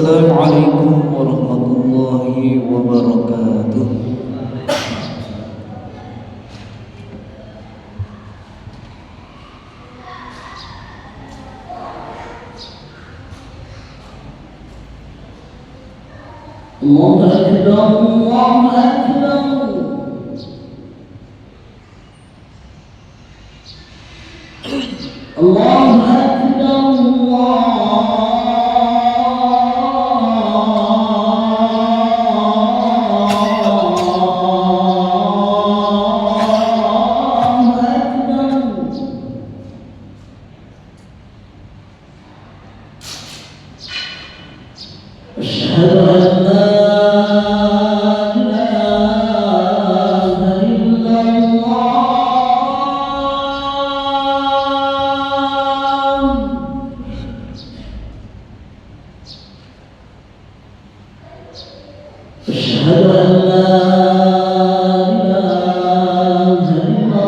السلام عليكم ورحمة الله وبركاته. الله أكبر الله أكبر. الله أكبر أشهد أن لا إله إلا الله. أشهد أن لا إله إلا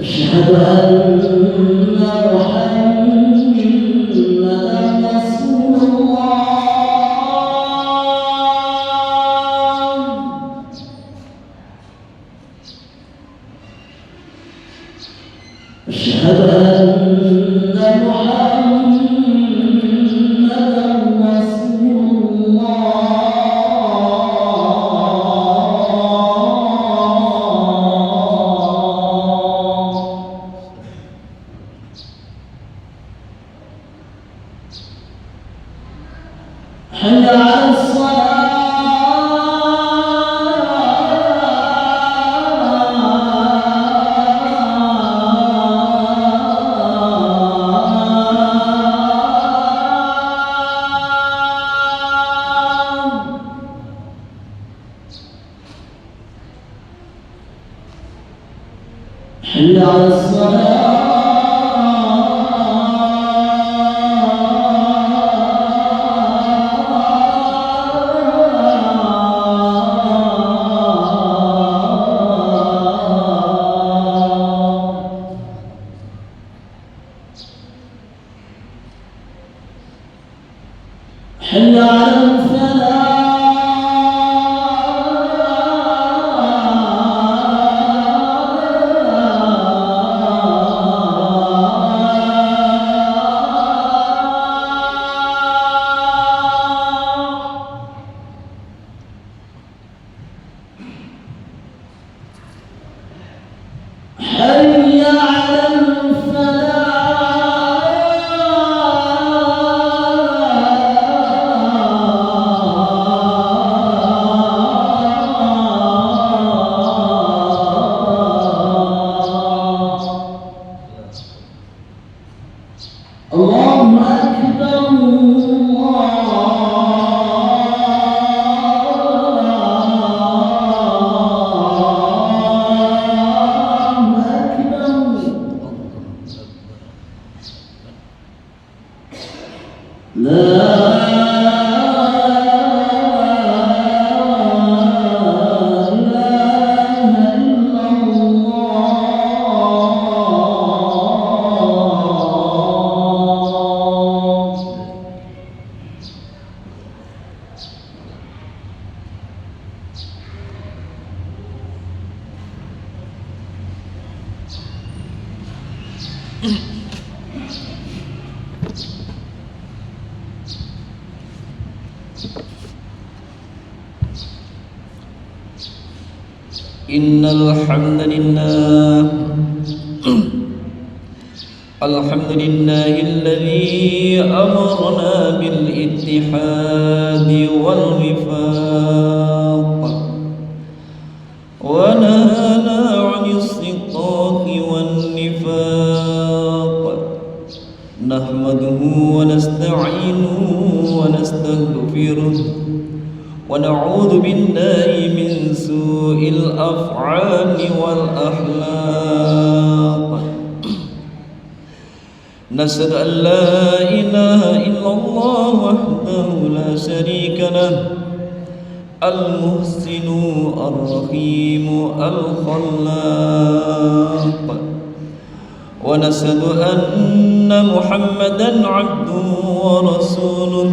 أشهد أن محمدًا رسول الله. أشهد أن محمدًا رسول الله. حي على الصلاة. حي على الصلاة. حي على الفلاح. حي على الله أكبر الله أكبر. لا إن الحمد لله الحمد لله الذي أمرنا بالاتحاد والوفاق ونهانا عن الصقاق والنفاق. نحمده ونستعينه ونستغفره ونعوذ بالله من سوء الأفعال والأخلاق. نشهد أن لا إله إلا الله وحده لا شريك له المحسن الرحيم الخلاق ونشهد أن محمدا عبده ورسوله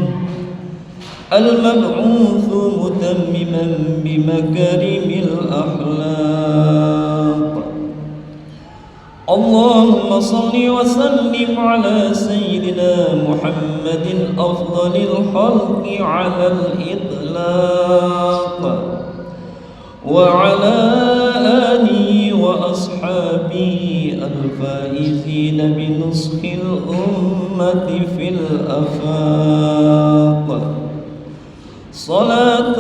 المبعوث متمما بمكارم الأخلاق اللهم صل وسلم على سيدنا محمد أفضل الخلق على الإطلاق وعلى آله وأصحابه الفائزين بنصح الأمة في الآفاق صلاة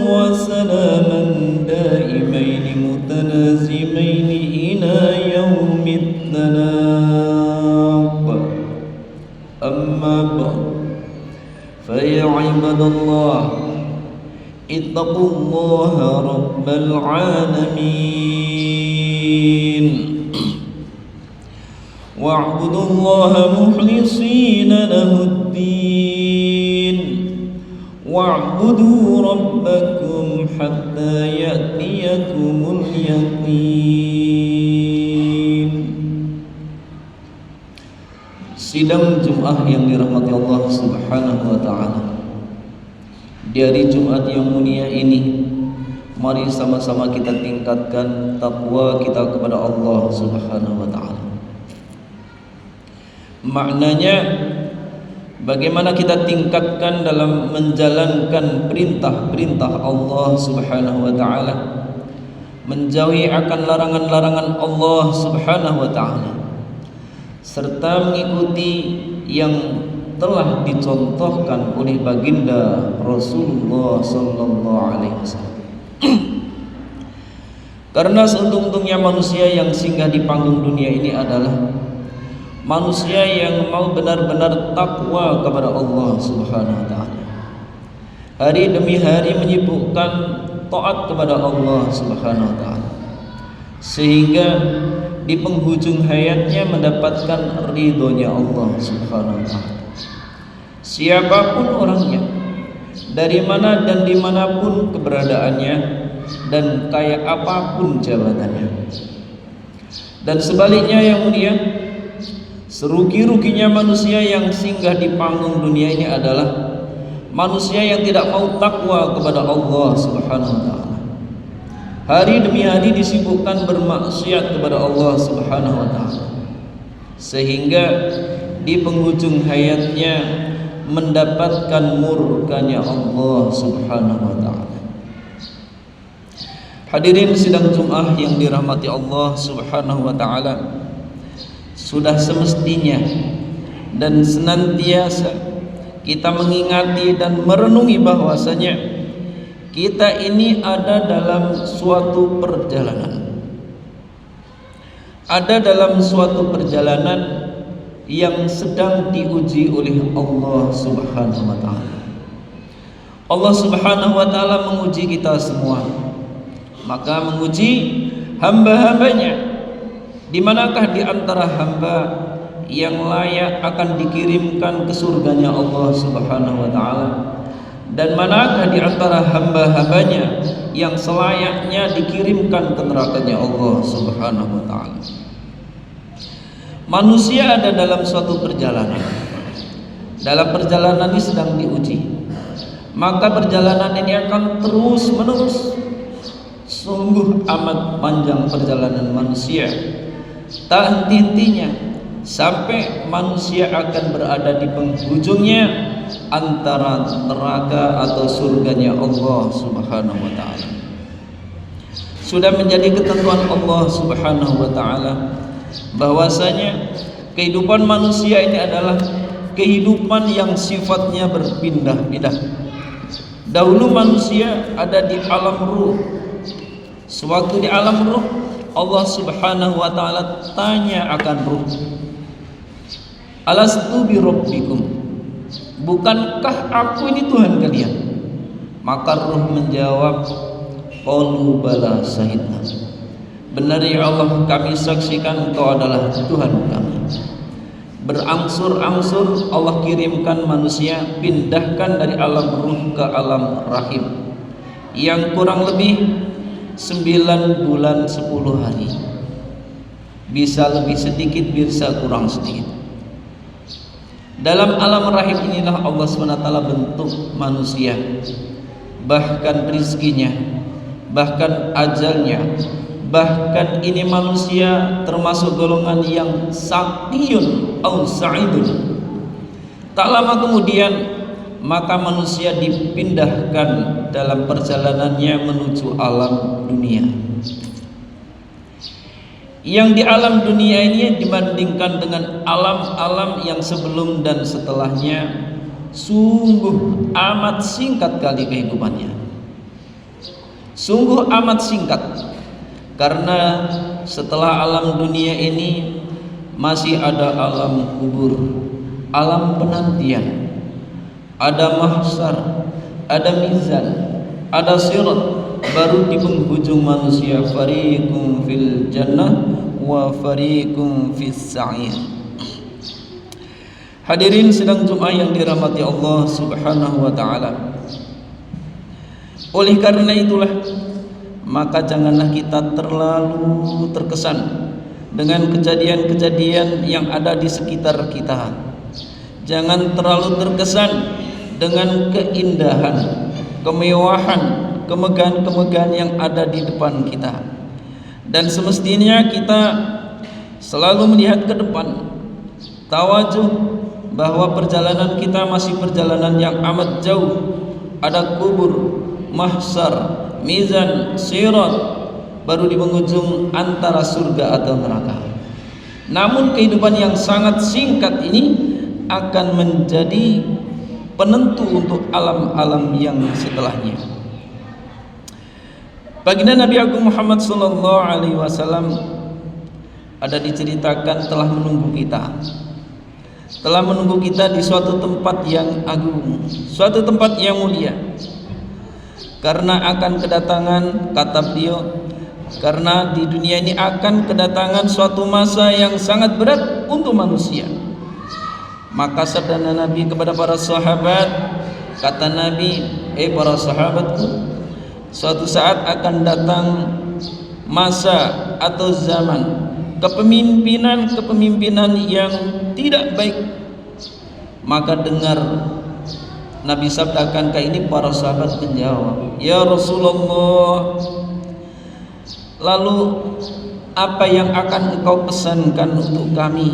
وسلاما دائمين متلازمين إلى يوم التلاق أما بعد فيا عباد الله اتقوا الله رب العالمين واعبدوا الله مخلصين له الدين واعبدوا ربكم حتى يأتيكم اليقين. Sidang Jumat yang dirahmati Allah Subhanahu wa taala. Di hari Jumat yang mulia ini, mari sama-sama kita tingkatkan takwa kita kepada Allah Subhanahu wa taala. Maknanya bagaimana kita tingkatkan dalam menjalankan perintah-perintah Allah Subhanahu wa taala, menjauhi akan larangan-larangan Allah Subhanahu wa taala, serta mengikuti yang telah dicontohkan oleh baginda Rasulullah sallallahu alaihi wasallam. Karena seuntung-untungnya manusia yang singgah di panggung dunia ini adalah manusia yang mau benar-benar takwa kepada Allah Subhanahu wa taala. Hari demi hari menyibukkan taat kepada Allah Subhanahu wa taala, sehingga di penghujung hayatnya mendapatkan ridhonya Allah Subhanahu wa taala. Siapapun orangnya, dari mana dan dimanapun keberadaannya, dan kaya apapun jabatannya. Dan sebaliknya yang mulia, serugi-ruginya manusia yang singgah di panggung dunia ini adalah manusia yang tidak mau takwa kepada Allah Subhanahu wa taala. Hari demi hari disibukkan bermaksiat kepada Allah Subhanahu wa taala, sehingga di penghujung hayatnya mendapatkan murkanya Allah Subhanahu wa taala. Hadirin sidang Jumat yang dirahmati Allah Subhanahu wa taala, sudah semestinya dan senantiasa kita mengingati dan merenungi bahwasanya kita ini ada dalam suatu perjalanan. Ada dalam suatu perjalanan yang sedang diuji oleh Allah Subhanahu wa taala. Allah Subhanahu wa taala menguji kita semua. Maka menguji hamba-hambanya, di manakah di antara hamba yang layak akan dikirimkan ke surganya Allah Subhanahu wa taala, dan manakah di antara hamba-hambanya yang selayaknya dikirimkan ke nerakanya Allah Subhanahu wa taala. Manusia ada dalam suatu perjalanan. Dalam perjalanan ini sedang diuji. Maka perjalanan ini akan terus menerus. Sungguh amat panjang perjalanan manusia, tak henti-hentinya, sampai manusia akan berada di penghujungnya antara neraka atau surganya Allah Subhanahu wa taala. Sudah menjadi ketentuan Allah Subhanahu wa taala bahwasanya kehidupan manusia ini adalah kehidupan yang sifatnya berpindah-pindah. Dahulu manusia ada di alam ruh. Sewaktu di alam ruh, Allah Subhanahu wa taala tanya akan ruh, alastu bi rabbikum, bukankah aku ini Tuhan kalian? Maka ruh menjawab, qalu bala syahidna, benar ya Allah, kami saksikan Engkau adalah Tuhan kami. berangsur-angsur Allah kirimkan manusia, pindahkan dari alam ruh ke alam rahim, yang kurang lebih 9 bulan 10 hari. Bisa lebih sedikit, bisa kurang sedikit. Dalam alam rahim inilah Allah SWT bentuk manusia, bahkan rizkinya, bahkan ajalnya, bahkan ini manusia termasuk golongan yang saqiyun atau sa'idun. Tak lama kemudian maka manusia dipindahkan dalam perjalanannya menuju alam dunia. Yang di alam dunia ini dibandingkan dengan alam-alam yang sebelum dan setelahnya sungguh amat singkat kali kehidupannya. Sungguh amat singkat, karena setelah alam dunia ini masih ada alam kubur, alam penantian, ada mahsyar, ada mizan, ada sirat, baru di penghujung manusia fariqum fil jannah wa fariqum fis sa'ir. Hadirin sidang Jumat yang dirahmati Allah Subhanahu wa taala. Oleh karena itulah maka janganlah kita terlalu terkesan dengan kejadian-kejadian yang ada di sekitar kita. Jangan terlalu terkesan dengan keindahan, kemewahan, kemegahan-kemegahan yang ada di depan kita. Dan semestinya kita selalu melihat ke depan, tawajuh bahwa perjalanan kita masih perjalanan yang amat jauh. Ada kubur, mahsyar, mizan, sirat, baru di penghujung antara surga atau neraka. Namun kehidupan yang sangat singkat ini akan menjadi penentu untuk alam-alam yang setelahnya. Baginda Nabi Agung Muhammad sallallahu alaihi wasallam ada diceritakan telah menunggu kita di suatu tempat yang agung, suatu tempat yang mulia. Karena akan kedatangan, kata beliau, karena di dunia ini akan kedatangan suatu masa yang sangat berat untuk manusia. Maka sabda Nabi kepada para sahabat, kata Nabi, para sahabatku, suatu saat akan datang masa atau zaman kepemimpinan yang tidak baik. Maka dengar Nabi sabdakan kayak ini, para sahabat menjawab, ya Rasulullah, lalu apa yang akan engkau pesankan untuk kami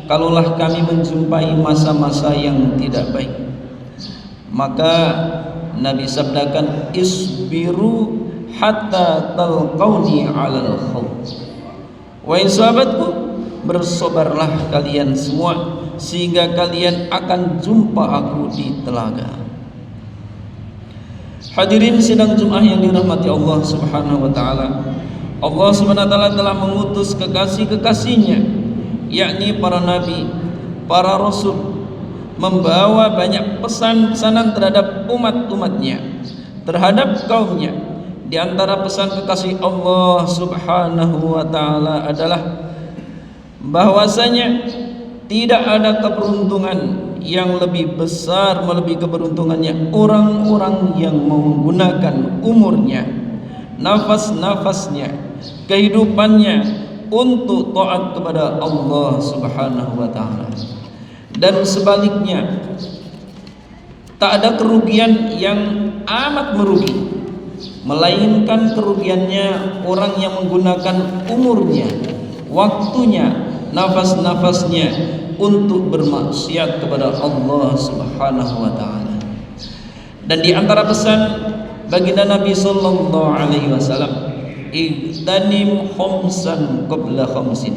kalaulah kami menjumpai masa-masa yang tidak baik? Maka Nabi sabdakan, isbiru hatta talqauni alal khawf. Wahai sahabatku, bersabarlah kalian semua sehingga kalian akan jumpa aku di telaga. Hadirin sidang Jumat yang dirahmati Allah Subhanahu wa taala. Allah Subhanahu wa taala telah mengutus kekasih-kekasihnya, yakni para nabi, para rasul, membawa banyak pesan-pesanan terhadap umat-umatnya, terhadap kaumnya. Di antara pesan kekasih Allah Subhanahu wa taala adalah bahwasanya tidak ada keberuntungan yang lebih besar melebihi keberuntungannya orang-orang yang menggunakan umurnya, nafas-nafasnya, kehidupannya untuk taat kepada Allah Subhanahu wa taala. Dan sebaliknya, tak ada kerugian yang amat merugi, melainkan kerugiannya orang yang menggunakan umurnya, waktunya, nafas-nafasnya untuk bermaksiat kepada Allah Subhanahu wa taala. Dan di antara pesan baginda Nabi sallallahu alaihi wasallam, igtanim khamsan qabla khamsin.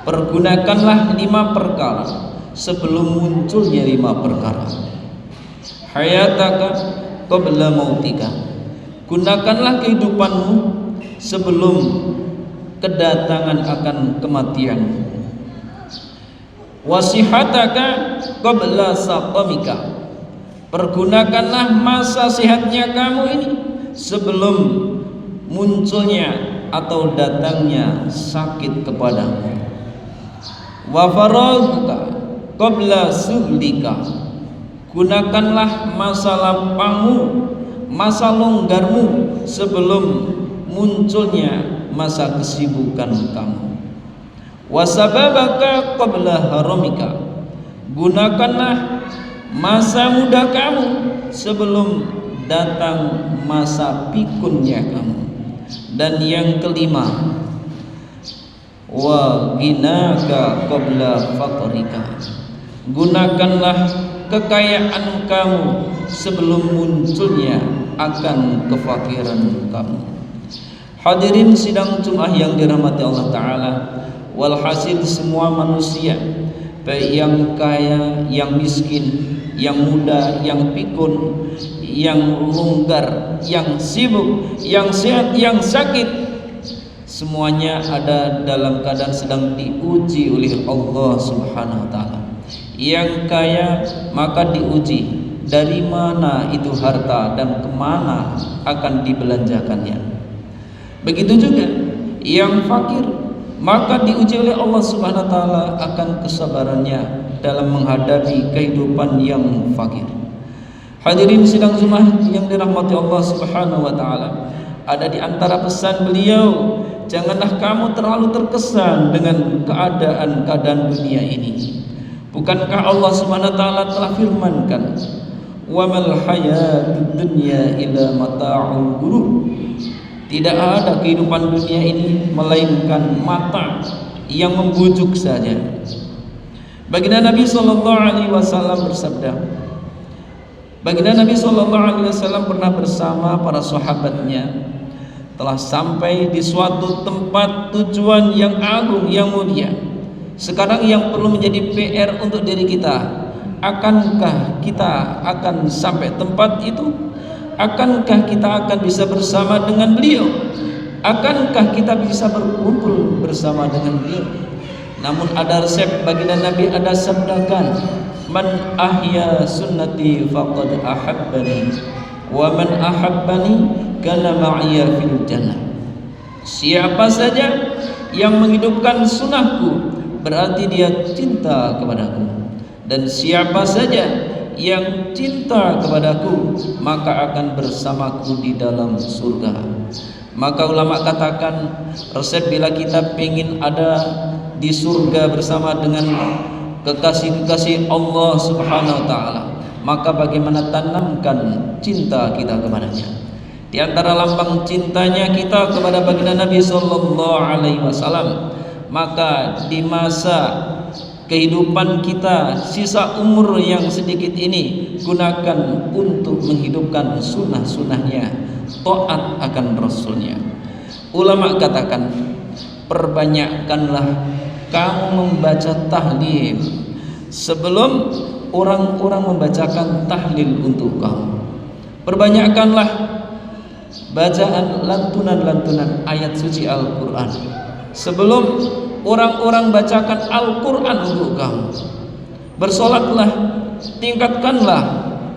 Pergunakanlah 5 perkara sebelum munculnya 5 perkara. Hayataka qabla mautika. Gunakanlah kehidupanmu sebelum kedatangan akan kematian. Wasihataka qabla saqamika. Pergunakanlah masa sehatnya kamu ini sebelum munculnya atau datangnya sakit kepadamu. wa faraghuka qabla suhlika. Gunakanlah masa lapangmu, masa longgarmu sebelum munculnya masa kesibukan kamu. Wasababaka qabla haramika. Gunakanlah masa muda kamu sebelum datang masa pikunnya kamu. Dan yang kelima, wa ginaka qabla faqrika. Gunakanlah kekayaan kamu sebelum munculnya akan kefakiran kamu. Hadirin sidang Jumat yang dirahmati Allah Ta'ala, walhasil semua manusia, baik yang kaya, yang miskin, yang muda, yang pikun, yang longgar, yang sibuk, yang sehat, yang sakit, semuanya ada dalam keadaan sedang diuji oleh Allah Subhanahu wa Ta'ala. Yang kaya maka diuji dari mana itu harta dan kemana akan dibelanjakannya. Begitu juga yang fakir maka diuji oleh Allah Subhanahu wa Ta'ala akan kesabarannya dalam menghadapi kehidupan yang fakir. Hadirin sidang Jumat yang dirahmati Allah Subhanahu wa Ta'ala, ada di antara pesan beliau, janganlah kamu terlalu terkesan dengan keadaan dunia ini. Bukankah Allah Subhanahu wa Ta'ala telah firmankan, wa mal hayatud dunya illa mata'ul ghurur. Tidak ada kehidupan dunia ini melainkan mata yang membujuk saja. Baginda Nabi sallallahu alaihi wasallam bersabda, baginda Nabi sallallahu alaihi wasallam pernah bersama para sahabatnya telah sampai di suatu tempat tujuan yang agung, yang mulia. Sekarang yang perlu menjadi PR untuk diri kita, akankah kita akan sampai tempat itu? Akankah kita akan bisa bersama dengan beliau? Akankah kita bisa berkumpul bersama dengan beliau? Namun ada resep baginda Nabi, ada sabdakan, man ahya sunnati faqad ahabbani wa man ahabbani kana ma'iya fil jannah. Siapa saja yang menghidupkan sunnahku berarti dia cinta kepadaku, dan siapa saja yang cinta kepadaku maka akan bersamaku di dalam surga. Maka ulama katakan, resep bila kita ingin ada di surga bersama dengan kekasih-kekasih Allah Subhanahu wa Ta'ala, maka bagaimana tanamkan cinta kita kepadanya. Di antara lambang cintanya kita kepada baginda Nabi sallallahu alaihi wasallam, maka di masa kehidupan kita, sisa umur yang sedikit ini, gunakan untuk menghidupkan sunnah-sunnahnya, taat akan Rasulnya. Ulama katakan, perbanyakkanlah kamu membaca tahlil sebelum orang-orang membacakan tahlil untuk kamu. Perbanyakkanlah bacaan lantunan-lantunan ayat suci Al-Quran sebelum orang-orang bacakan Al-Quran untuk kamu. Bersolatlah, tingkatkanlah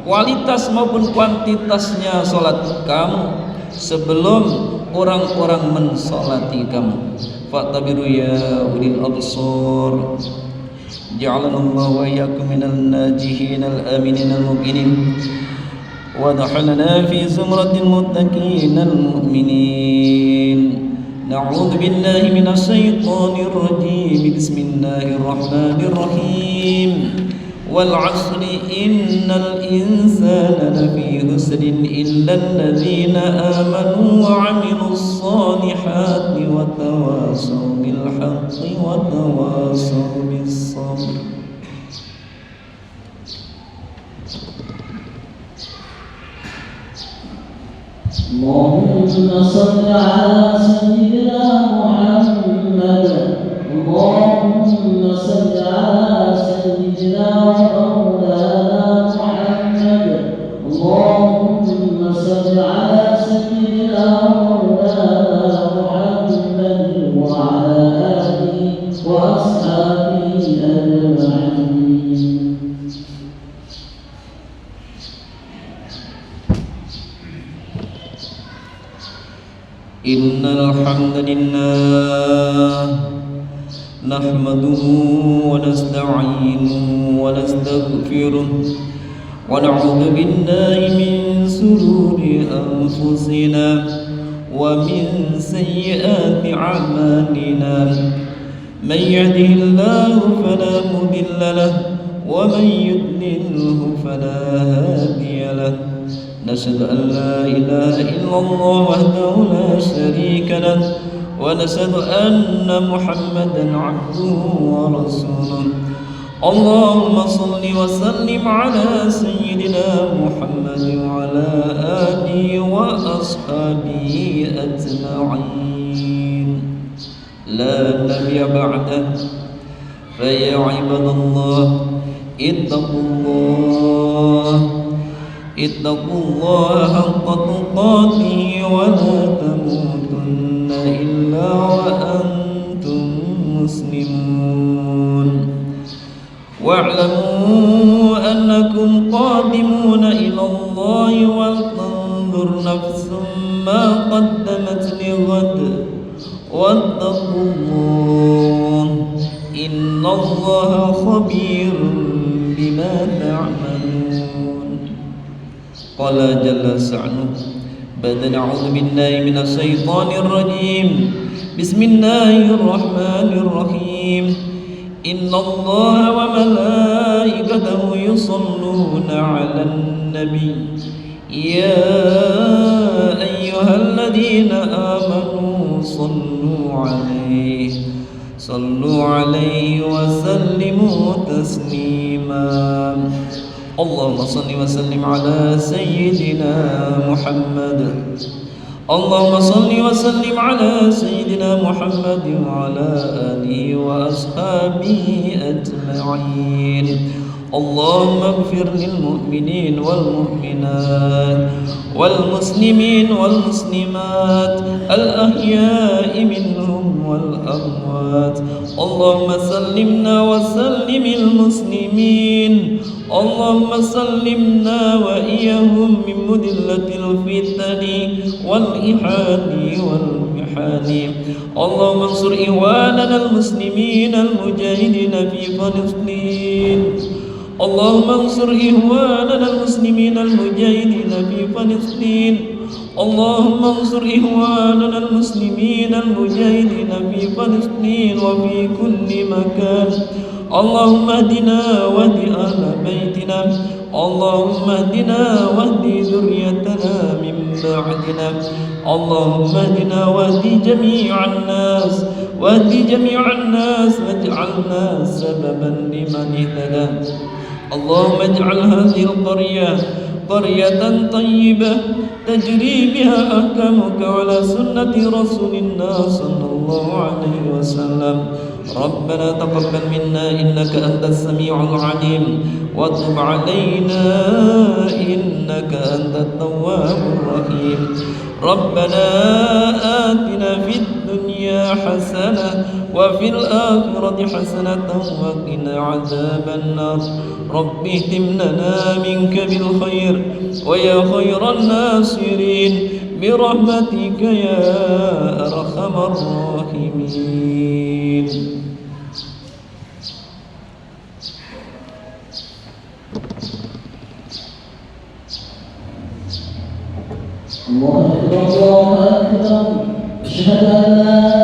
kualitas maupun kuantitasnya solat kamu sebelum orang-orang mensolati kamu. Fa'tabiru ya ulil absar, ja'alanallahu wa iyyakum minal najihin al-aminin al-muqinin, wa dakhalna fi zumratil muttaqin al-mu'minin. Na'udzu billahi minasy syaithanir rajim. Bismillahirrahmanirrahim. Wal 'asri innal insana lafi khusrin illa alladzina amanu wa 'amilus solihati wa tawasaw bil haqqi wa tawasaw bis sabr. اللهم صل على سيدنا محمد. اللهم صل على سيدنا ومولانا محمد. اللهم صل على سيدنا ومولانا محمد وعلى آله وأصحابه أجمعين. إن الحمد لله نحمده ونستعينه ونستغفره ونعوذ بالله من شرور أنفسنا ومن سيئات أعمالنا من يهده الله فلا مضل له ومن يضلله فلا هادي له نشهد أن لا إله إلا الله وحده لا شريك له ونشهد أن محمدا عبده ورسوله اللهم صل وسلم على سيدنا محمد وعلى آله وأصحابه أجمعين لا نبي بعده فيا عباد الله اتقوا الله حق تقاته ولا تموتن إلا وأنتم مسلمون واعلموا أنكم قادمون إلى الله ولتنظر نفس ما قدمت لغد واتقوا الله إن الله خبير بما تعملون قال جل شأنه بعد أعوذ بالله من الشيطان الرجيم بسم الله الرحمن الرحيم إن الله وملائكته يصلون على النبي يا أيها الذين آمنوا صلوا عليه وسلموا تسليما اللهم صل وسلم على سيدنا محمد اللهم صل وسلم على سيدنا محمد وعلى آله وأصحابه أجمعين اللهم اغفر للمؤمنين والمؤمنات والمسلمين والمسلمات الأحياء منهم والأموات اللهم سلمنا وسلم المسلمين اللهم سلمنا وإياهم من مذلة الفتن والإحان والمحان اللهم انصر إخواننا المسلمين المجاهدين في فلسطين اللهم انصر إخواننا المسلمين المجاهدين في فلسطين اللهم انصر إخواننا المسلمين المجاهدين في فلسطين وفي كل مكان اللهم اهدنا واهد أهل بيتنا اللهم اهدنا واهد ذريتنا من بعدنا اللهم اهدنا واهد جميع الناس واجعلنا سببا لمن اهتدى اللهم اجعل هذه القرية قرية طيبة تجري بها أحكامك على سنة رسول الله صلى الله عليه وسلم ربنا تقبل منا إنك أنت السميع العليم وتب علينا إنك أنت التواب الرحيم ربنا آتنا في الدنيا حسنة وفي الآخرة حسنة وقنا عذاب النار رب اهتم لنا منك بالخير ويا خير الناصرين برحمتك يا أرحم الراحمين الله أكبر أشهد أن لا